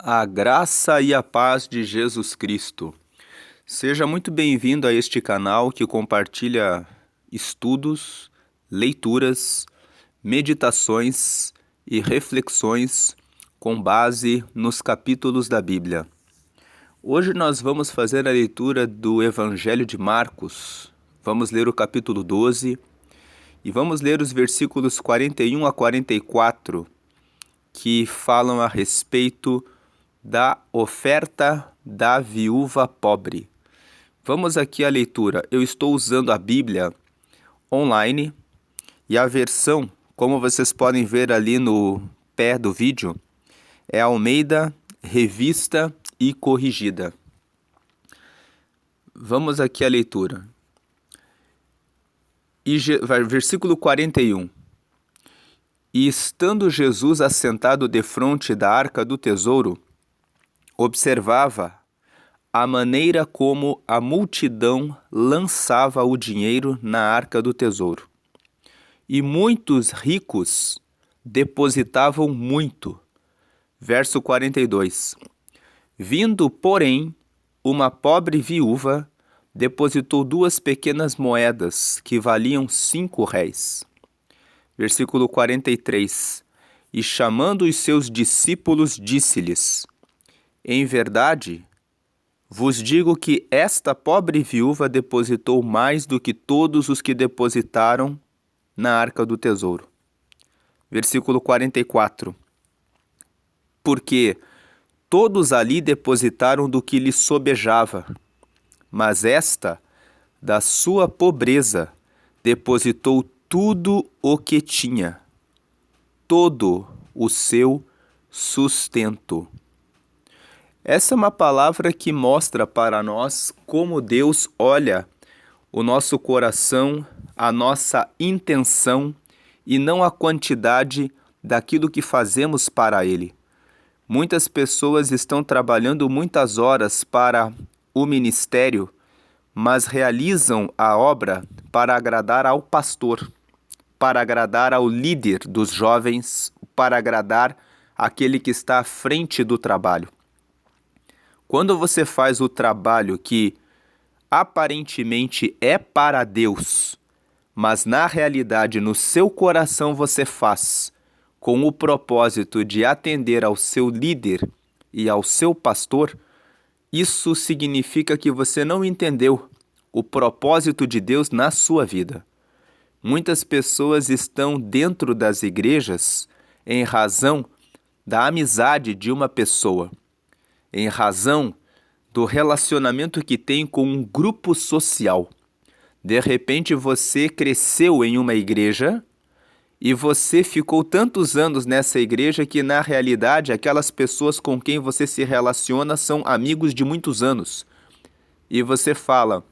A graça e a paz de Jesus Cristo. Seja muito bem-vindo a este canal que compartilha estudos, leituras, meditações e reflexões com base nos capítulos da Bíblia. Hoje nós vamos fazer a leitura do Evangelho de Marcos. Vamos ler o capítulo 12 e vamos ler os versículos 41 a 44, que falam a respeito da oferta da viúva pobre. Vamos aqui à leitura. Eu estou usando a Bíblia online e a versão, como vocês podem ver ali no pé do vídeo, é Almeida, Revista e Corrigida. Vamos aqui à leitura. Versículo 41. E estando Jesus assentado defronte da arca do tesouro, observava a maneira como a multidão lançava o dinheiro na arca do tesouro. E muitos ricos depositavam muito. Verso 42. Vindo, porém, uma pobre viúva, depositou 2 pequenas moedas, que valiam 5 réis. Versículo 43. E chamando os seus discípulos, disse-lhes: Em verdade, vos digo que esta pobre viúva depositou mais do que todos os que depositaram na arca do tesouro. Versículo 44. Porque todos ali depositaram do que lhe sobejava, mas esta, da sua pobreza, depositou tudo o que tinha, todo o seu sustento. Essa é uma palavra que mostra para nós como Deus olha o nosso coração, a nossa intenção e não a quantidade daquilo que fazemos para Ele. Muitas pessoas estão trabalhando muitas horas para o ministério, mas realizam a obra para agradar ao pastor, para agradar ao líder dos jovens, para agradar aquele que está à frente do trabalho. Quando você faz o trabalho que aparentemente é para Deus, mas na realidade no seu coração você faz com o propósito de atender ao seu líder e ao seu pastor, isso significa que você não entendeu o propósito de Deus na sua vida. Muitas pessoas estão dentro das igrejas em razão da amizade de uma pessoa, em razão do relacionamento que tem com um grupo social. De repente você cresceu em uma igreja e você ficou tantos anos nessa igreja que na realidade aquelas pessoas com quem você se relaciona são amigos de muitos anos. E você fala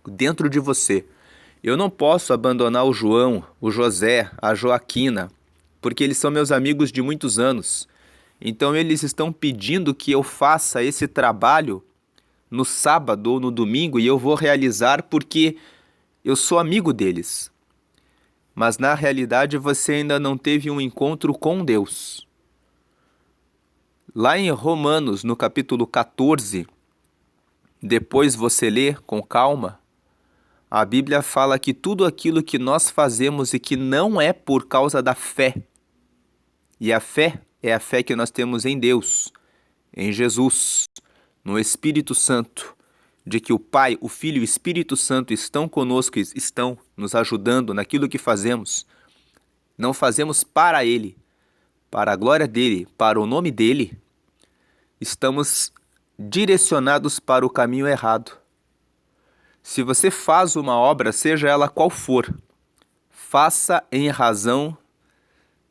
dentro de você: eu não posso abandonar o João, o José, a Joaquina, porque eles são meus amigos de muitos anos. Então eles estão pedindo que eu faça esse trabalho no sábado ou no domingo e eu vou realizar porque eu sou amigo deles. Mas na realidade você ainda não teve um encontro com Deus. Lá em Romanos, no capítulo 14, depois você lê com calma, a Bíblia fala que tudo aquilo que nós fazemos e que não é por causa da fé, e a fé é a fé que nós temos em Deus, em Jesus, no Espírito Santo, de que o Pai, o Filho e o Espírito Santo estão conosco, estão nos ajudando naquilo que fazemos. Não fazemos para Ele, para a glória dEle, para o nome dEle. Estamos direcionados para o caminho errado. Se você faz uma obra, seja ela qual for, faça em razão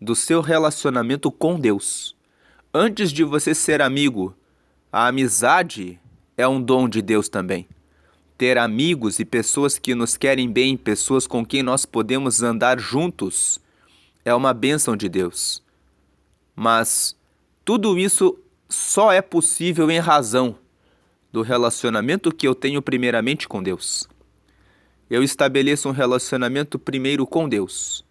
do seu relacionamento com Deus. Antes de você ser amigo, a amizade é um dom de Deus também. Ter amigos e pessoas que nos querem bem, pessoas com quem nós podemos andar juntos, é uma bênção de Deus. Mas tudo isso só é possível em razão do relacionamento que eu tenho primeiramente com Deus. Eu estabeleço um relacionamento primeiro com Deus.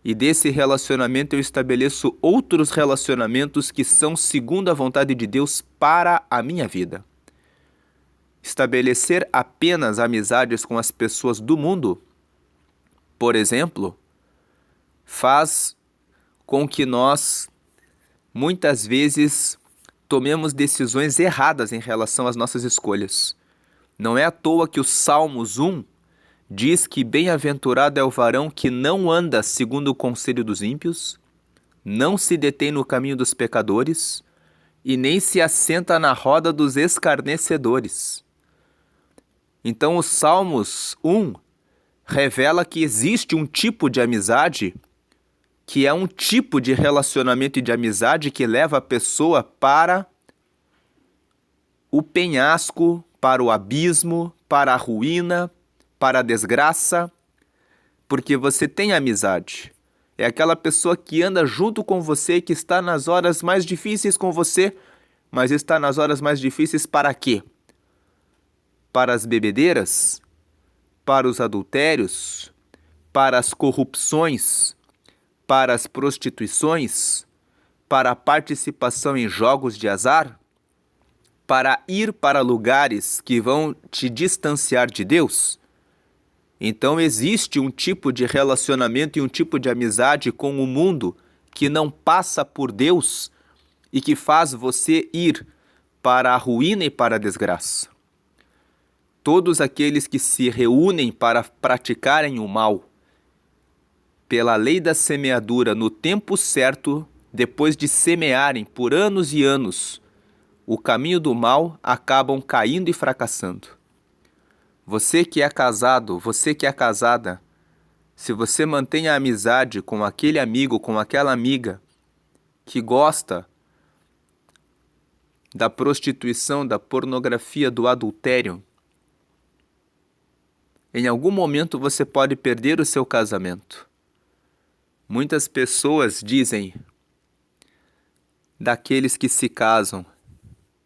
e desse relacionamento eu estabeleço outros relacionamentos que são segundo a vontade de Deus para a minha vida. Estabelecer apenas amizades com as pessoas do mundo, por exemplo, faz com que nós, muitas vezes, tomemos decisões erradas em relação às nossas escolhas. Não é à toa que o Salmos 1 diz que bem-aventurado é o varão que não anda segundo o conselho dos ímpios, não se detém no caminho dos pecadores e nem se assenta na roda dos escarnecedores. Então o Salmos 1 revela que existe um tipo de amizade, que é um tipo de relacionamento e de amizade que leva a pessoa para o penhasco, para o abismo, para a ruína, para a desgraça, porque você tem amizade. É aquela pessoa que anda junto com você, que está nas horas mais difíceis com você, mas está nas horas mais difíceis para quê? Para as bebedeiras, para os adultérios, para as corrupções, para as prostituições, para a participação em jogos de azar, para ir para lugares que vão te distanciar de Deus. Então existe um tipo de relacionamento e um tipo de amizade com o mundo que não passa por Deus e que faz você ir para a ruína e para a desgraça. Todos aqueles que se reúnem para praticarem o mal, pela lei da semeadura no tempo certo, depois de semearem por anos e anos o caminho do mal, acabam caindo e fracassando. Você que é casado, você que é casada, se você mantém a amizade com aquele amigo, com aquela amiga que gosta da prostituição, da pornografia, do adultério, em algum momento você pode perder o seu casamento. Muitas pessoas dizem daqueles que se casam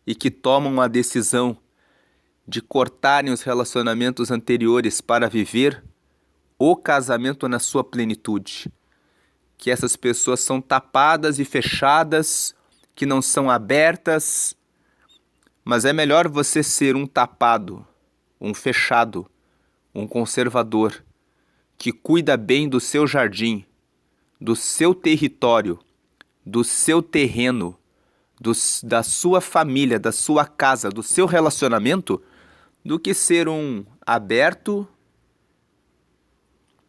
e que tomam a decisão de cortarem os relacionamentos anteriores para viver o casamento na sua plenitude, que essas pessoas são tapadas e fechadas, que não são abertas, mas é melhor você ser um tapado, um fechado, um conservador, que cuida bem do seu jardim, do seu território, do seu terreno, da sua família, da sua casa, do seu relacionamento, do que ser um aberto,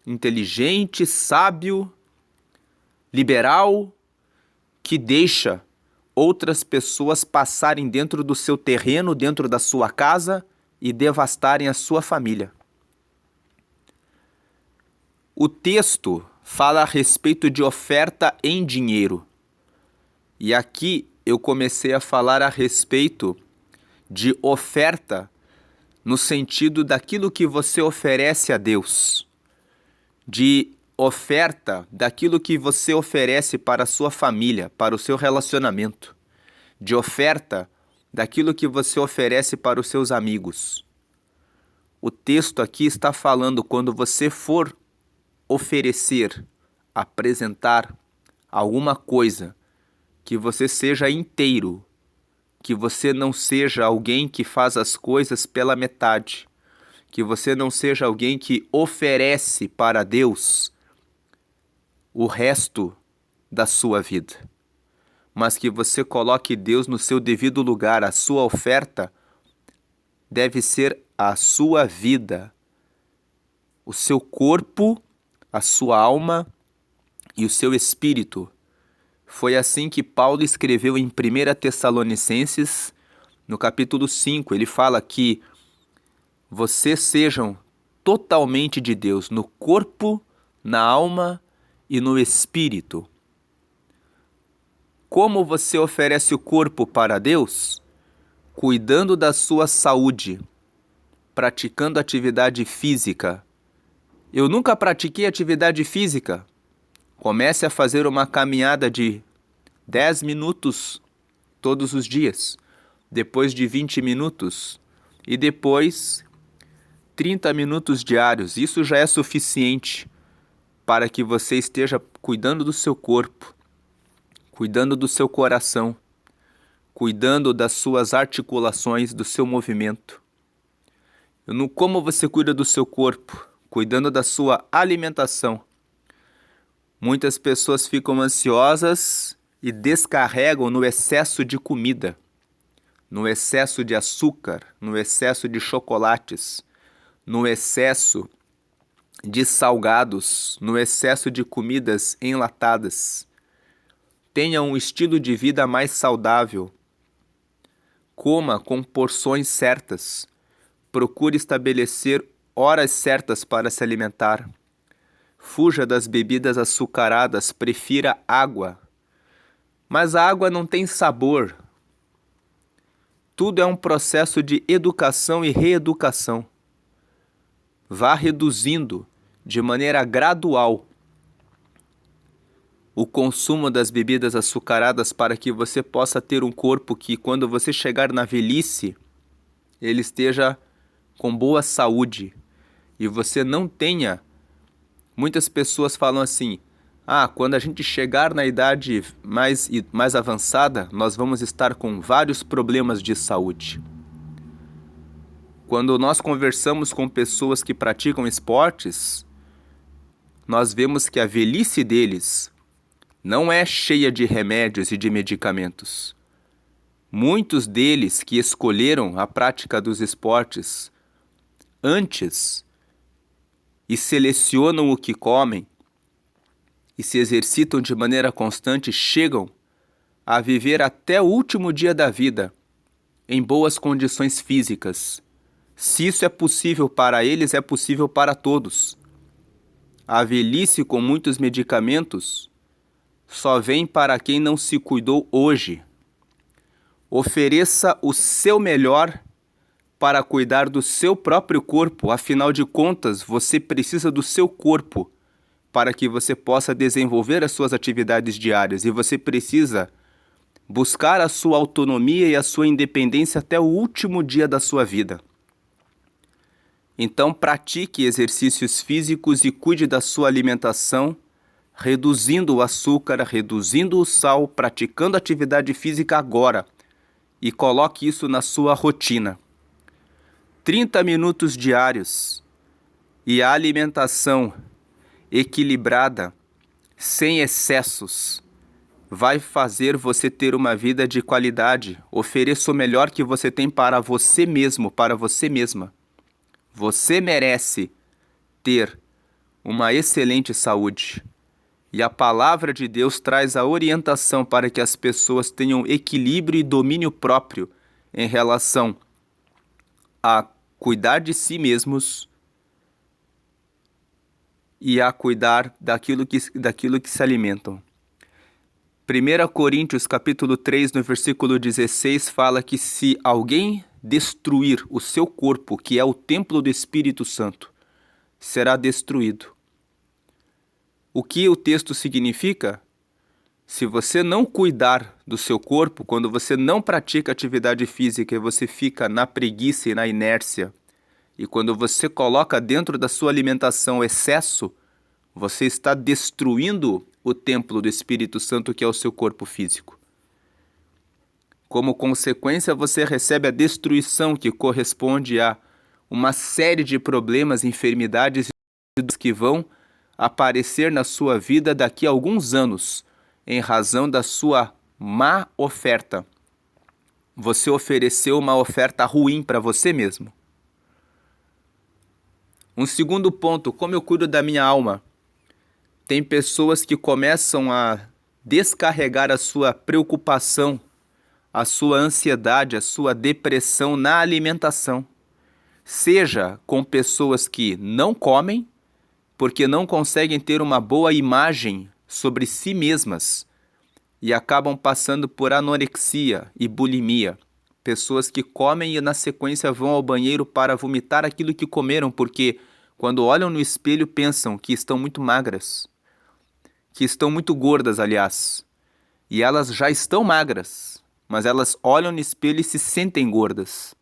inteligente, sábio, liberal, que deixa outras pessoas passarem dentro do seu terreno, dentro da sua casa e devastarem a sua família. O texto fala a respeito de oferta em dinheiro. E aqui eu comecei a falar a respeito de oferta no sentido daquilo que você oferece a Deus, de oferta daquilo que você oferece para a sua família, para o seu relacionamento, de oferta daquilo que você oferece para os seus amigos. O texto aqui está falando quando você for oferecer, apresentar alguma coisa, que você seja inteiro, que você não seja alguém que faz as coisas pela metade, que você não seja alguém que oferece para Deus o resto da sua vida, mas que você coloque Deus no seu devido lugar. A sua oferta deve ser a sua vida, o seu corpo, a sua alma e o seu espírito. Foi assim que Paulo escreveu em 1 Tessalonicenses, no capítulo 5. Ele fala que vocês sejam totalmente de Deus, no corpo, na alma e no espírito. Como você oferece o corpo para Deus? Cuidando da sua saúde, praticando atividade física. Eu nunca pratiquei atividade física. Comece a fazer uma caminhada de 10 minutos todos os dias, depois de 20 minutos e depois 30 minutos diários. Isso já é suficiente para que você esteja cuidando do seu corpo, cuidando do seu coração, cuidando das suas articulações, do seu movimento. No como você cuida do seu corpo, cuidando da sua alimentação. Muitas pessoas ficam ansiosas e descarregam no excesso de comida, no excesso de açúcar, no excesso de chocolates, no excesso de salgados, no excesso de comidas enlatadas. Tenha um estilo de vida mais saudável. Coma com porções certas. Procure estabelecer horas certas para se alimentar. Fuja das bebidas açucaradas, prefira água. Mas a água não tem sabor. Tudo é um processo de educação e reeducação. Vá reduzindo de maneira gradual o consumo das bebidas açucaradas para que você possa ter um corpo que, quando você chegar na velhice, ele esteja com boa saúde e você não tenha. Muitas pessoas falam assim: quando a gente chegar na idade mais avançada, nós vamos estar com vários problemas de saúde. Quando nós conversamos com pessoas que praticam esportes, nós vemos que a velhice deles não é cheia de remédios e de medicamentos. Muitos deles que escolheram a prática dos esportes antes e selecionam o que comem e se exercitam de maneira constante, chegam a viver até o último dia da vida em boas condições físicas. Se isso é possível para eles, é possível para todos. A velhice com muitos medicamentos só vem para quem não se cuidou hoje. Ofereça o seu melhor para cuidar do seu próprio corpo. Afinal de contas, você precisa do seu corpo para que você possa desenvolver as suas atividades diárias. E você precisa buscar a sua autonomia e a sua independência até o último dia da sua vida. Então, pratique exercícios físicos e cuide da sua alimentação, reduzindo o açúcar, reduzindo o sal, praticando atividade física agora. E coloque isso na sua rotina. 30 minutos diários e a alimentação equilibrada, sem excessos, vai fazer você ter uma vida de qualidade. Ofereça o melhor que você tem para você mesmo, para você mesma. Você merece ter uma excelente saúde. E a palavra de Deus traz a orientação para que as pessoas tenham equilíbrio e domínio próprio em relação a cuidar de si mesmos e a cuidar daquilo que se alimentam. 1 Coríntios capítulo 3, no versículo 16, fala que se alguém destruir o seu corpo, que é o templo do Espírito Santo, será destruído. O que o texto significa? Se você não cuidar do seu corpo, quando você não pratica atividade física e você fica na preguiça e na inércia, e quando você coloca dentro da sua alimentação excesso, você está destruindo o templo do Espírito Santo, que é o seu corpo físico. Como consequência, você recebe a destruição, que corresponde a uma série de problemas, enfermidades que vão aparecer na sua vida daqui a alguns anos, em razão da sua má oferta. Você ofereceu uma oferta ruim para você mesmo. Um segundo ponto: como eu cuido da minha alma? Tem pessoas que começam a descarregar a sua preocupação, a sua ansiedade, a sua depressão na alimentação. Seja com pessoas que não comem, porque não conseguem ter uma boa imagem sobre si mesmas e acabam passando por anorexia e bulimia. Pessoas que comem e na sequência vão ao banheiro para vomitar aquilo que comeram, porque quando olham no espelho pensam que estão muito magras, que estão muito gordas, aliás, e elas já estão magras, mas elas olham no espelho e se sentem gordas.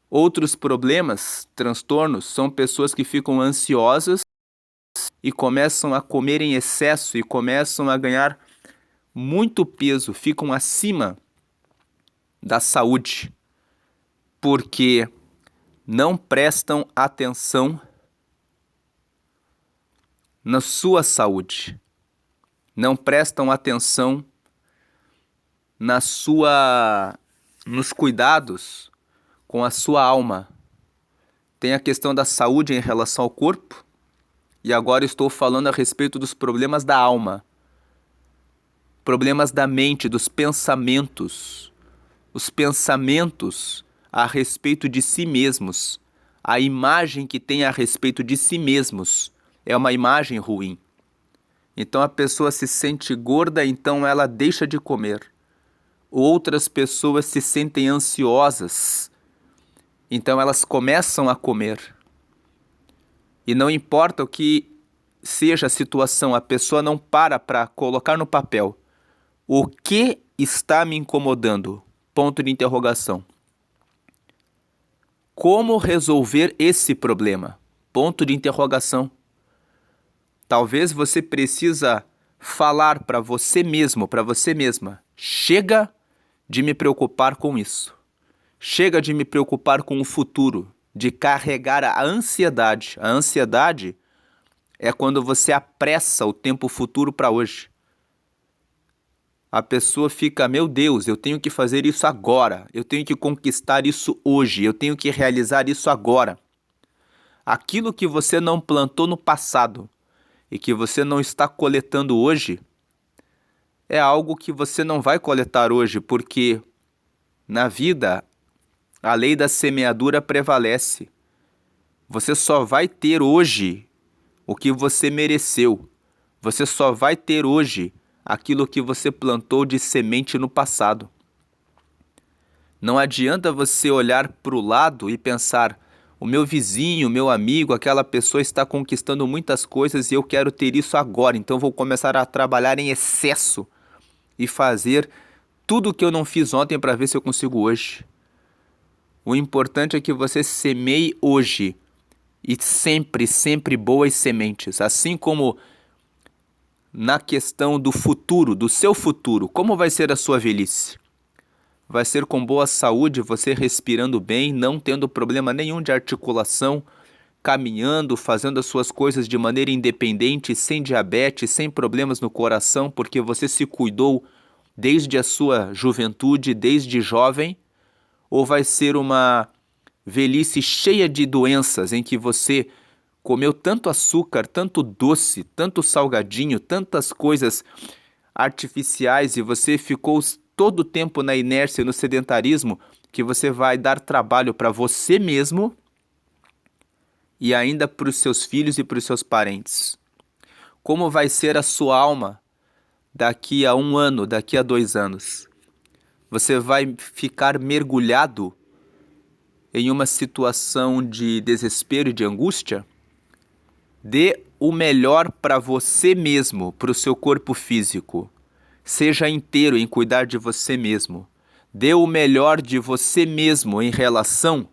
Outros problemas, transtornos, são pessoas que ficam ansiosas e começam a comer em excesso e começam a ganhar muito peso, ficam acima da saúde, porque não prestam atenção na sua saúde, não prestam atenção nos cuidados com a sua alma. Tem a questão da saúde em relação ao corpo, e agora estou falando a respeito dos problemas da alma, problemas da mente, dos pensamentos, os pensamentos a respeito de si mesmos, a imagem que tem a respeito de si mesmos é uma imagem ruim. Então a pessoa se sente gorda, então ela deixa de comer. Outras pessoas se sentem ansiosas, então elas começam a comer. E não importa o que seja a situação, a pessoa não para colocar no papel o que está me incomodando? Ponto de interrogação. Como resolver esse problema? Ponto de interrogação. Talvez você precisa falar para você mesmo, para você mesma. Chega de me preocupar com isso. Chega de me preocupar com o futuro, de carregar a ansiedade. A ansiedade é quando você apressa o tempo futuro para hoje. A pessoa fica, meu Deus, eu tenho que fazer isso agora, eu tenho que conquistar isso hoje, eu tenho que realizar isso agora. Aquilo que você não plantou no passado e que você não está coletando hoje, é algo que você não vai coletar hoje, porque na vida a lei da semeadura prevalece. Você só vai ter hoje o que você mereceu. Você só vai ter hoje aquilo que você plantou de semente no passado. Não adianta você olhar para o lado e pensar, o meu vizinho, o meu amigo, aquela pessoa está conquistando muitas coisas e eu quero ter isso agora, então vou começar a trabalhar em excesso e fazer tudo o que eu não fiz ontem para ver se eu consigo hoje. O importante é que você semeie hoje e sempre, sempre boas sementes, assim como na questão do futuro, do seu futuro. Como vai ser a sua velhice? Vai ser com boa saúde, você respirando bem, não tendo problema nenhum de articulação, caminhando, fazendo as suas coisas de maneira independente, sem diabetes, sem problemas no coração, porque você se cuidou desde a sua juventude, desde jovem? Ou vai ser uma velhice cheia de doenças em que você comeu tanto açúcar, tanto doce, tanto salgadinho, tantas coisas artificiais e você ficou todo o tempo na inércia, no sedentarismo, que você vai dar trabalho para você mesmo e ainda para os seus filhos e para os seus parentes. Como vai ser a sua alma daqui a 1 ano, daqui a 2 anos? Você vai ficar mergulhado em uma situação de desespero e de angústia? Dê o melhor para você mesmo, para o seu corpo físico. Seja inteiro em cuidar de você mesmo. Dê o melhor de você mesmo em relação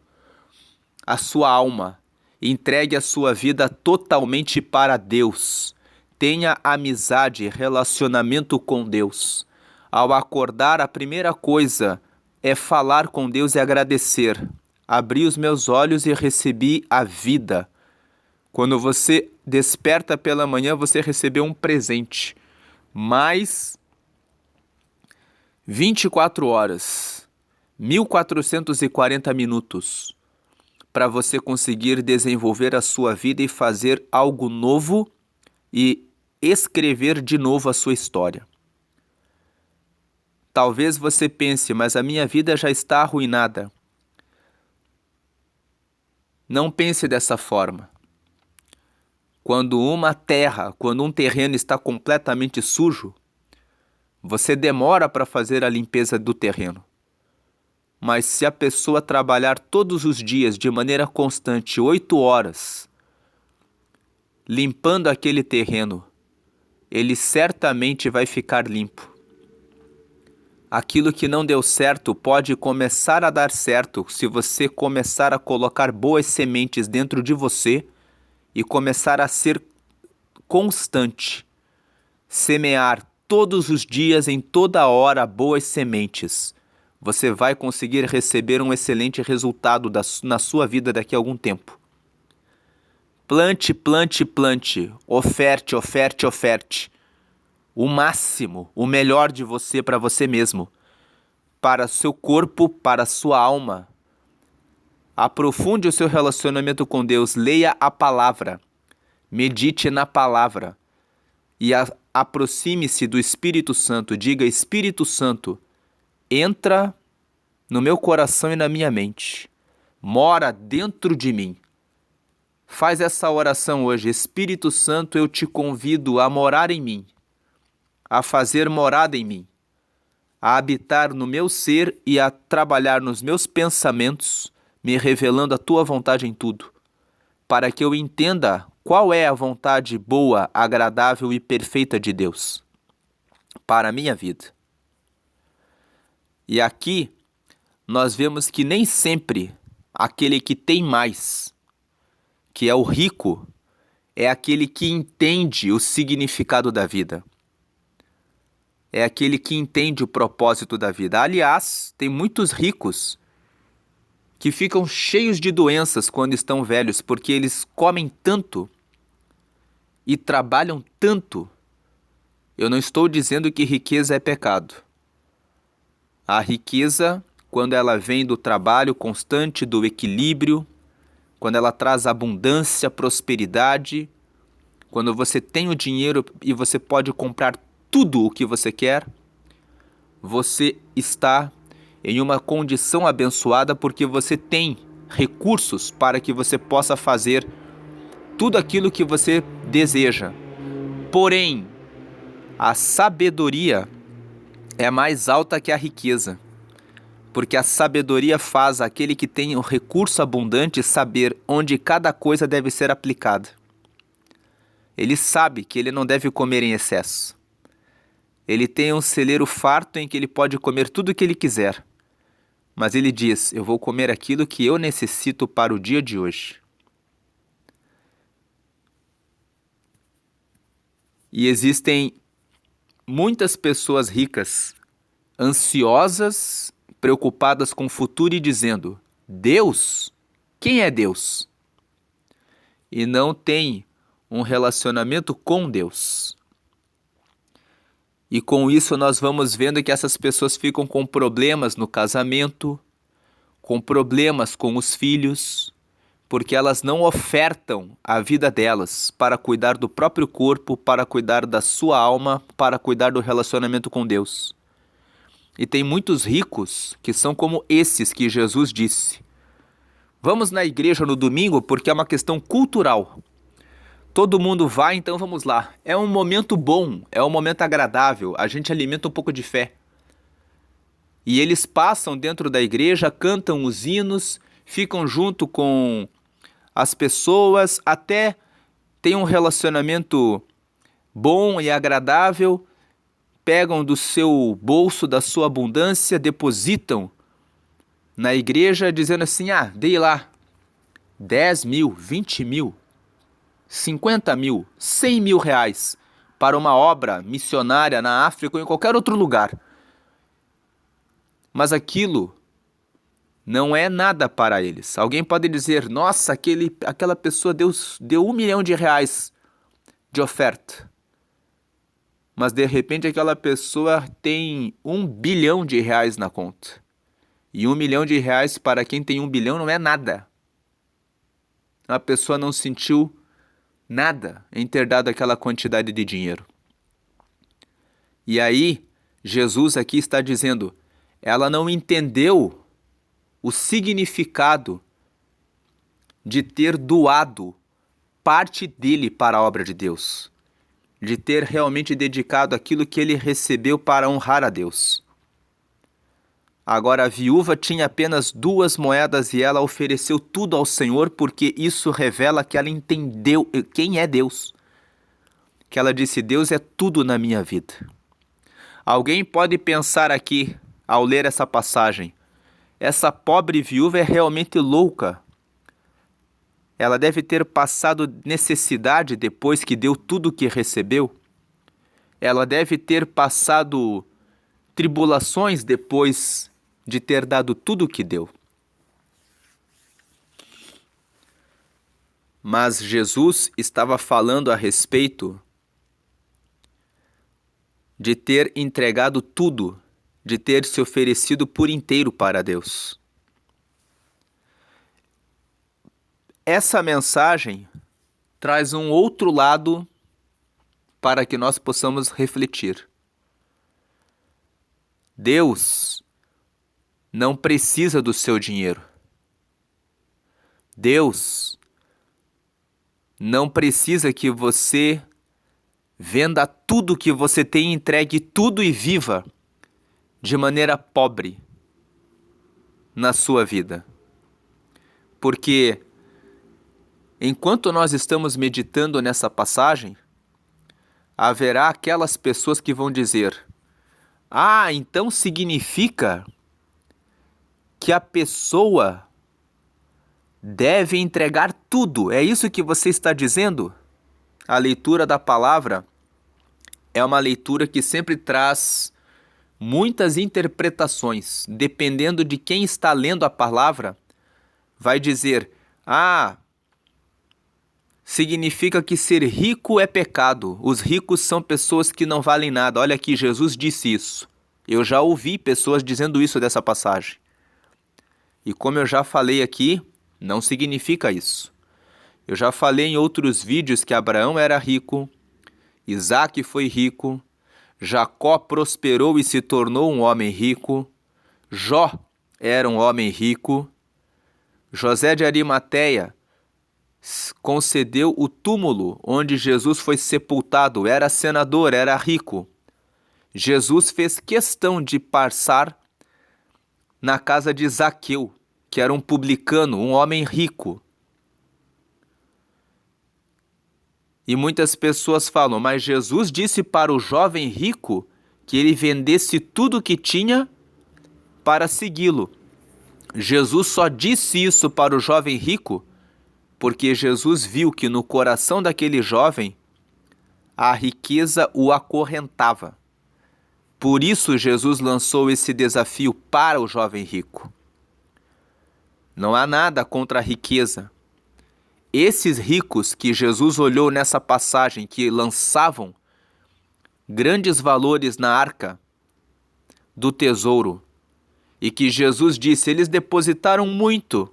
à sua alma. Entregue a sua vida totalmente para Deus. Tenha amizade, relacionamento com Deus. Ao acordar, a primeira coisa é falar com Deus e agradecer. Abri os meus olhos e recebi a vida. Quando você desperta pela manhã, você recebeu um presente. Mais 24 horas, 1440 minutos, para você conseguir desenvolver a sua vida e fazer algo novo e escrever de novo a sua história. Talvez você pense, mas a minha vida já está arruinada. Não pense dessa forma. Quando um terreno está completamente sujo, você demora para fazer a limpeza do terreno. Mas se a pessoa trabalhar todos os dias de maneira constante, 8 horas, limpando aquele terreno, ele certamente vai ficar limpo. Aquilo que não deu certo pode começar a dar certo se você começar a colocar boas sementes dentro de você e começar a ser constante, semear todos os dias, em toda hora, boas sementes, você vai conseguir receber um excelente resultado na sua vida daqui a algum tempo. Plante, plante, plante. Oferte, oferte, oferte. O máximo, o melhor de você para você mesmo. Para seu corpo, para sua alma. Aprofunde o seu relacionamento com Deus. Leia a palavra. Medite na palavra. E aproxime-se do Espírito Santo. Diga: Espírito Santo, entra no meu coração e na minha mente. Mora dentro de mim. Faz essa oração hoje. Espírito Santo, eu te convido a morar em mim, a fazer morada em mim, a habitar no meu ser e a trabalhar nos meus pensamentos, me revelando a tua vontade em tudo, para que eu entenda qual é a vontade boa, agradável e perfeita de Deus para a minha vida. E aqui nós vemos que nem sempre aquele que tem mais, que é o rico, é aquele que entende o significado da vida. É aquele que entende o propósito da vida. Aliás, tem muitos ricos que ficam cheios de doenças quando estão velhos, porque eles comem tanto e trabalham tanto. Eu não estou dizendo que riqueza é pecado. A riqueza, quando ela vem do trabalho constante, do equilíbrio, quando ela traz abundância, prosperidade, quando você tem o dinheiro e você pode comprar tudo o que você quer, você está em uma condição abençoada porque você tem recursos para que você possa fazer tudo aquilo que você deseja. Porém, a sabedoria é mais alta que a riqueza, porque a sabedoria faz aquele que tem um recurso abundante saber onde cada coisa deve ser aplicada. Ele sabe que ele não deve comer em excesso. Ele tem um celeiro farto em que ele pode comer tudo o que ele quiser. Mas ele diz: eu vou comer aquilo que eu necessito para o dia de hoje. E existem muitas pessoas ricas, ansiosas, preocupadas com o futuro e dizendo: Deus? Quem é Deus? E não tem um relacionamento com Deus. E com isso nós vamos vendo que essas pessoas ficam com problemas no casamento, com problemas com os filhos, porque elas não ofertam a vida delas para cuidar do próprio corpo, para cuidar da sua alma, para cuidar do relacionamento com Deus. E tem muitos ricos que são como esses que Jesus disse: vamos na igreja no domingo porque é uma questão cultural. Todo mundo vai, então vamos lá. É um momento bom, é um momento agradável, a gente alimenta um pouco de fé. E eles passam dentro da igreja, cantam os hinos, ficam junto com as pessoas, até têm um relacionamento bom e agradável, pegam do seu bolso, da sua abundância, depositam na igreja dizendo assim: dei lá 10 mil, 20 mil, 50 mil, 100 mil reais para uma obra missionária na África ou em qualquer outro lugar. Mas aquilo não é nada para eles. Alguém pode dizer: nossa, aquela pessoa deu R$1 milhão de oferta. Mas de repente aquela pessoa tem R$1 bilhão na conta. E R$1 milhão para quem tem 1 bilhão não é nada. A pessoa não sentiu nada em ter dado aquela quantidade de dinheiro. E aí, Jesus aqui está dizendo: ela não entendeu o significado de ter doado parte dele para a obra de Deus, de ter realmente dedicado aquilo que ele recebeu para honrar a Deus. Agora a viúva tinha apenas 2 moedas e ela ofereceu tudo ao Senhor, porque isso revela que ela entendeu quem é Deus. Que ela disse: Deus é tudo na minha vida. Alguém pode pensar aqui, ao ler essa passagem: essa pobre viúva é realmente louca. Ela deve ter passado necessidade depois que deu tudo o que recebeu? Ela deve ter passado tribulações depois de ter dado tudo o que deu? Mas Jesus estava falando a respeito de ter entregado tudo, de ter se oferecido por inteiro para Deus. Essa mensagem traz um outro lado para que nós possamos refletir. Deus não precisa do seu dinheiro. Deus não precisa que você venda tudo que você tem, entregue tudo e viva de maneira pobre na sua vida. Porque enquanto nós estamos meditando nessa passagem, haverá aquelas pessoas que vão dizer: ah, então significa que a pessoa deve entregar tudo. É isso que você está dizendo? A leitura da palavra é uma leitura que sempre traz muitas interpretações. Dependendo de quem está lendo a palavra, vai dizer: ah, significa que ser rico é pecado. Os ricos são pessoas que não valem nada. Olha aqui, Jesus disse isso. Eu já ouvi pessoas dizendo isso dessa passagem. E como eu já falei aqui, não significa isso. Eu já falei em outros vídeos que Abraão era rico, Isaac foi rico, Jacó prosperou e se tornou um homem rico, Jó era um homem rico, José de Arimateia concedeu o túmulo onde Jesus foi sepultado, era senador, era rico. Jesus fez questão de passar na casa de Zaqueu, que era um publicano, um homem rico. E muitas pessoas falam: mas Jesus disse para o jovem rico que ele vendesse tudo o que tinha para segui-lo. Jesus só disse isso para o jovem rico porque Jesus viu que no coração daquele jovem a riqueza o acorrentava. Por isso Jesus lançou esse desafio para o jovem rico. Não há nada contra a riqueza. Esses ricos que Jesus olhou nessa passagem, que lançavam grandes valores na arca do tesouro, e que Jesus disse, eles depositaram muito,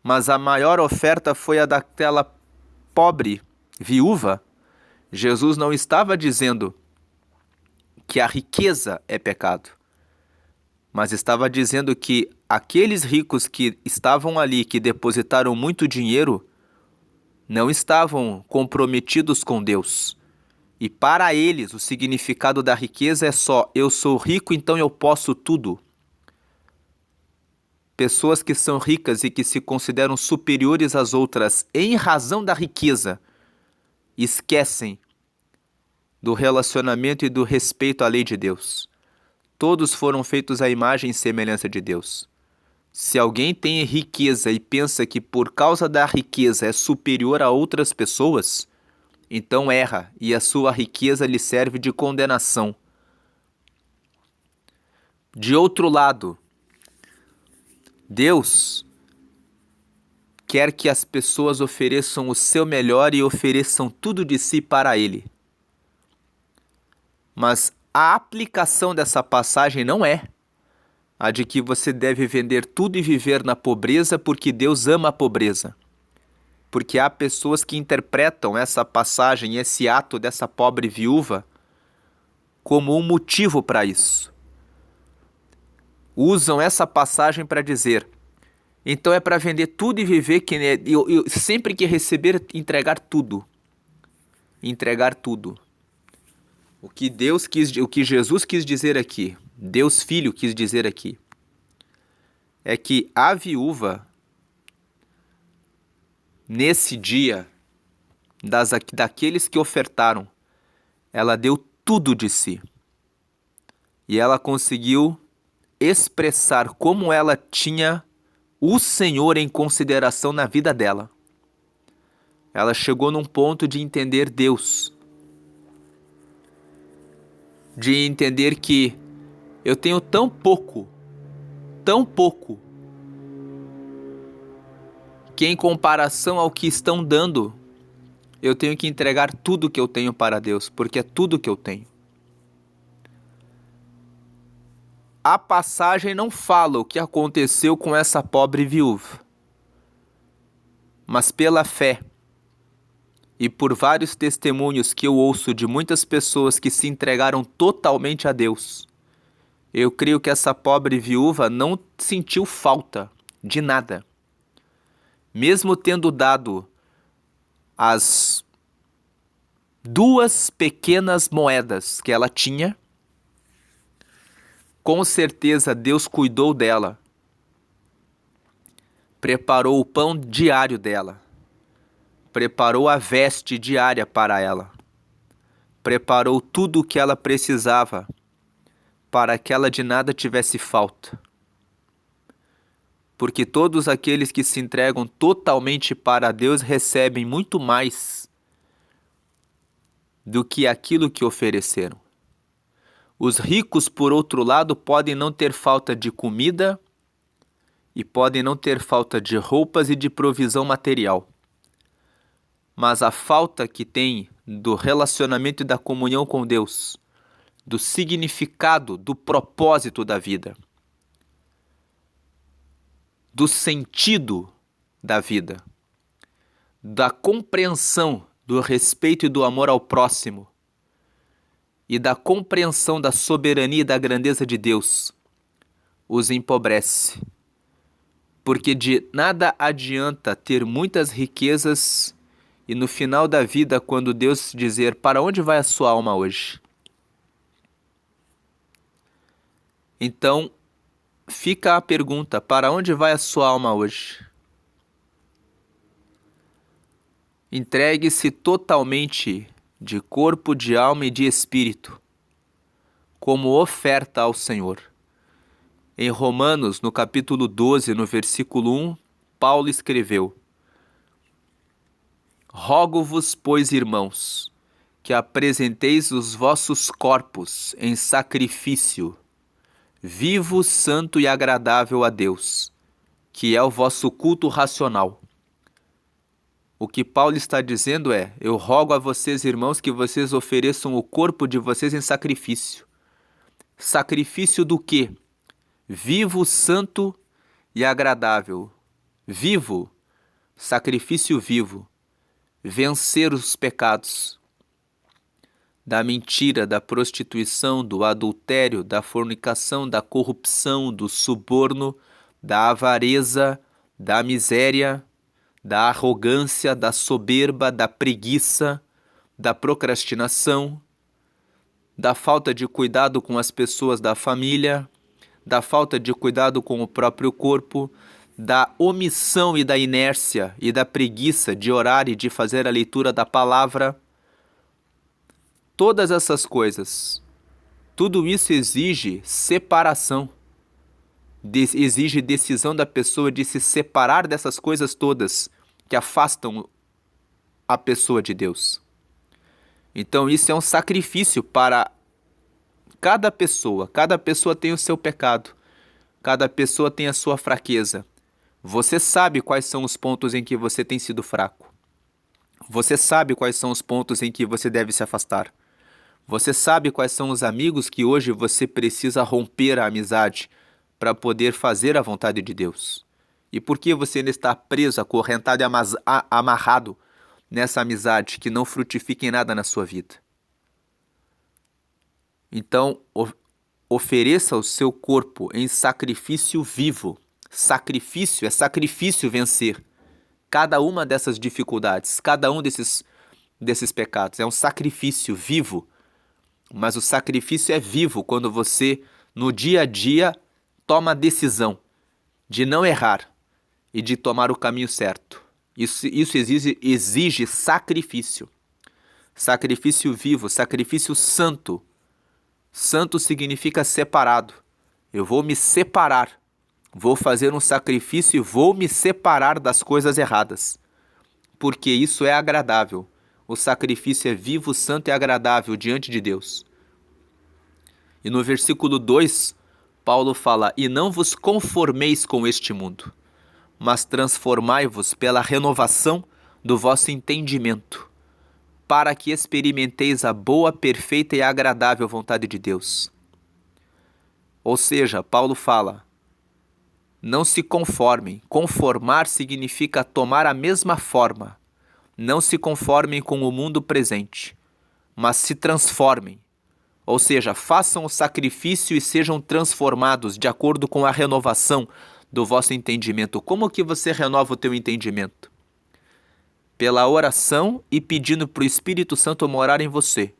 mas a maior oferta foi a daquela pobre viúva. Jesus não estava dizendo que a riqueza é pecado, mas estava dizendo que aqueles ricos que estavam ali, que depositaram muito dinheiro, não estavam comprometidos com Deus. E para eles, o significado da riqueza é só: eu sou rico, então eu posso tudo. Pessoas que são ricas e que se consideram superiores às outras em razão da riqueza, esquecem do relacionamento e do respeito à lei de Deus. Todos foram feitos à imagem e semelhança de Deus. Se alguém tem riqueza e pensa que por causa da riqueza é superior a outras pessoas, então erra, e a sua riqueza lhe serve de condenação. De outro lado, Deus quer que as pessoas ofereçam o seu melhor e ofereçam tudo de si para Ele. Mas a aplicação dessa passagem não é a de que você deve vender tudo e viver na pobreza porque Deus ama a pobreza. Porque há pessoas que interpretam essa passagem, esse ato dessa pobre viúva, como um motivo para isso. Usam essa passagem para dizer: então é para vender tudo e viver que eu sempre que receber, entregar tudo. Entregar tudo. O que Jesus quis dizer aqui, Deus Filho quis dizer aqui, é que a viúva, nesse dia, daqueles que ofertaram, ela deu tudo de si. E ela conseguiu expressar como ela tinha o Senhor em consideração na vida dela. Ela chegou num ponto de entender Deus, de entender que eu tenho tão pouco, que em comparação ao que estão dando, eu tenho que entregar tudo que eu tenho para Deus, porque é tudo que eu tenho. A passagem não fala o que aconteceu com essa pobre viúva, mas pela fé e por vários testemunhos que eu ouço de muitas pessoas que se entregaram totalmente a Deus, eu creio que essa pobre viúva não sentiu falta de nada. Mesmo tendo dado as 2 pequenas moedas que ela tinha, com certeza Deus cuidou dela, preparou o pão diário dela, preparou a veste diária para ela, preparou tudo o que ela precisava para que ela de nada tivesse falta. Porque todos aqueles que se entregam totalmente para Deus recebem muito mais do que aquilo que ofereceram. Os ricos, por outro lado, podem não ter falta de comida e podem não ter falta de roupas e de provisão material. Mas a falta que tem do relacionamento e da comunhão com Deus, do significado, do propósito da vida, do sentido da vida, da compreensão do respeito e do amor ao próximo e da compreensão da soberania e da grandeza de Deus, os empobrece. Porque de nada adianta ter muitas riquezas e no final da vida, quando Deus dizer: para onde vai a sua alma hoje? Então, fica a pergunta: para onde vai a sua alma hoje? Entregue-se totalmente de corpo, de alma e de espírito, como oferta ao Senhor. Em Romanos, no capítulo 12, no versículo 1, Paulo escreveu: rogo-vos, pois, irmãos, que apresenteis os vossos corpos em sacrifício, vivo, santo e agradável a Deus, que é o vosso culto racional. O que Paulo está dizendo é: eu rogo a vocês, irmãos, que vocês ofereçam o corpo de vocês em sacrifício. Sacrifício do quê? Vivo, santo e agradável. Vivo, sacrifício vivo. Vencer os pecados da mentira, da prostituição, do adultério, da fornicação, da corrupção, do suborno, da avareza, da miséria, da arrogância, da soberba, da preguiça, da procrastinação, da falta de cuidado com as pessoas da família, da falta de cuidado com o próprio corpo, da omissão e da inércia e da preguiça de orar e de fazer a leitura da palavra. Todas essas coisas, tudo isso exige separação, exige decisão da pessoa de se separar dessas coisas todas que afastam a pessoa de Deus. Então isso é um sacrifício para cada pessoa tem o seu pecado, cada pessoa tem a sua fraqueza. Você sabe quais são os pontos em que você tem sido fraco. Você sabe quais são os pontos em que você deve se afastar. Você sabe quais são os amigos que hoje você precisa romper a amizade para poder fazer a vontade de Deus. E por que você ainda está preso, acorrentado e amarrado nessa amizade que não frutifica em nada na sua vida? Então, ofereça o seu corpo em sacrifício vivo. Sacrifício é sacrifício vencer cada uma dessas dificuldades, cada um desses pecados. É um sacrifício vivo, mas o sacrifício é vivo quando você, no dia a dia, toma a decisão de não errar e de tomar o caminho certo. Isso exige sacrifício. Sacrifício vivo, sacrifício santo. Santo significa separado. Eu vou me separar Vou fazer um sacrifício e vou me separar das coisas erradas, porque isso é agradável. O sacrifício é vivo, santo e agradável diante de Deus. E no versículo 2, Paulo fala: "E não vos conformeis com este mundo, mas transformai-vos pela renovação do vosso entendimento, para que experimenteis a boa, perfeita e agradável vontade de Deus." Ou seja, Paulo fala: não se conformem. Conformar significa tomar a mesma forma. Não se conformem com o mundo presente, mas se transformem. Ou seja, façam o sacrifício e sejam transformados de acordo com a renovação do vosso entendimento. Como que você renova o teu entendimento? Pela oração e pedindo para o Espírito Santo morar em você.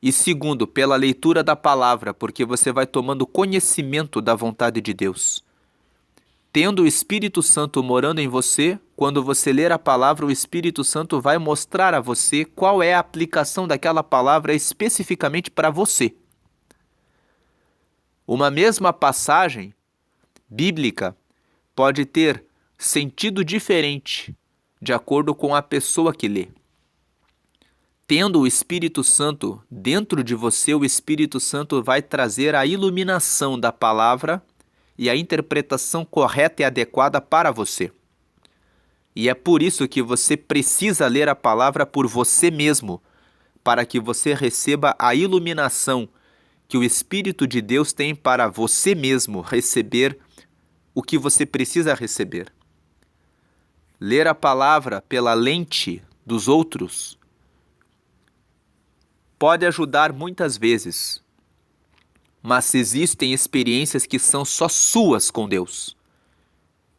E segundo, pela leitura da palavra, porque você vai tomando conhecimento da vontade de Deus. Tendo o Espírito Santo morando em você, quando você ler a palavra, o Espírito Santo vai mostrar a você qual é a aplicação daquela palavra especificamente para você. Uma mesma passagem bíblica pode ter sentido diferente de acordo com a pessoa que lê. Tendo o Espírito Santo dentro de você, o Espírito Santo vai trazer a iluminação da palavra e a interpretação correta e adequada para você. E é por isso que você precisa ler a palavra por você mesmo, para que você receba a iluminação que o Espírito de Deus tem para você mesmo receber o que você precisa receber. Ler a palavra pela lente dos outros pode ajudar muitas vezes, mas existem experiências que são só suas com Deus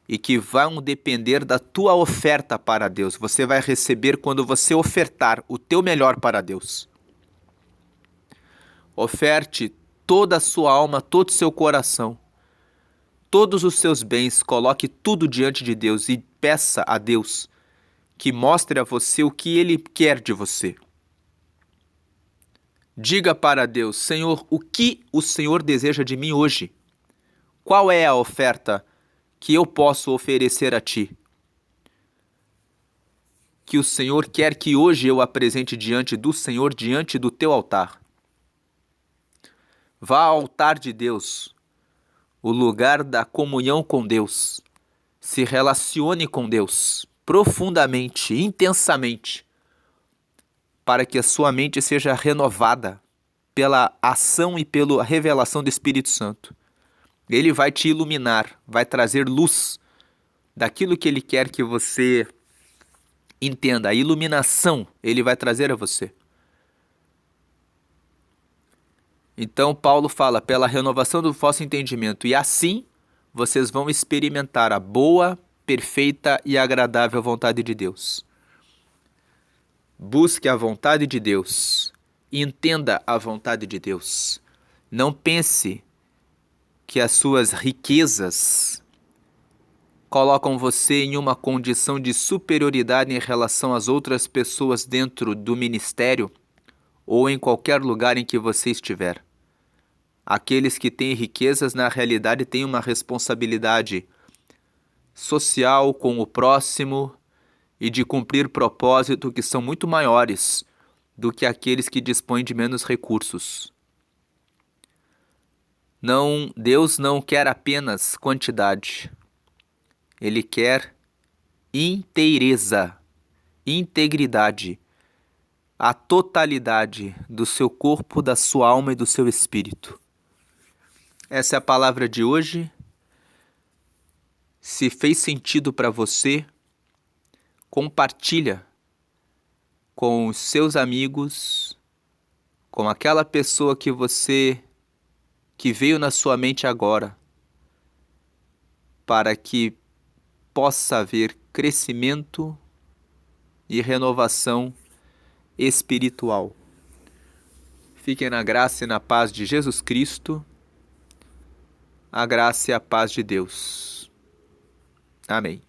e que vão depender da tua oferta para Deus. Você vai receber quando você ofertar o teu melhor para Deus. Oferte toda a sua alma, todo o seu coração, todos os seus bens, coloque tudo diante de Deus e peça a Deus que mostre a você o que Ele quer de você. Diga para Deus: Senhor, o que o Senhor deseja de mim hoje? Qual é a oferta que eu posso oferecer a Ti? Que o Senhor quer que hoje eu apresente diante do Senhor, diante do Teu altar. Vá ao altar de Deus, o lugar da comunhão com Deus. Se relacione com Deus profundamente, intensamente, para que a sua mente seja renovada pela ação e pela revelação do Espírito Santo. Ele vai te iluminar, vai trazer luz daquilo que Ele quer que você entenda. A iluminação Ele vai trazer a você. Então Paulo fala, pela renovação do vosso entendimento, e assim vocês vão experimentar a boa, perfeita e agradável vontade de Deus. Busque a vontade de Deus. Entenda a vontade de Deus. Não pense que as suas riquezas colocam você em uma condição de superioridade em relação às outras pessoas dentro do ministério ou em qualquer lugar em que você estiver. Aqueles que têm riquezas, na realidade, têm uma responsabilidade social com o próximo e de cumprir propósito que são muito maiores do que aqueles que dispõem de menos recursos. Deus não quer apenas quantidade. Ele quer inteireza, integridade, a totalidade do seu corpo, da sua alma e do seu espírito. Essa é a palavra de hoje. Se fez sentido para você, compartilha com os seus amigos, com aquela pessoa que veio na sua mente agora, para que possa haver crescimento e renovação espiritual. Fiquem na graça e na paz de Jesus Cristo, a graça e a paz de Deus. Amém.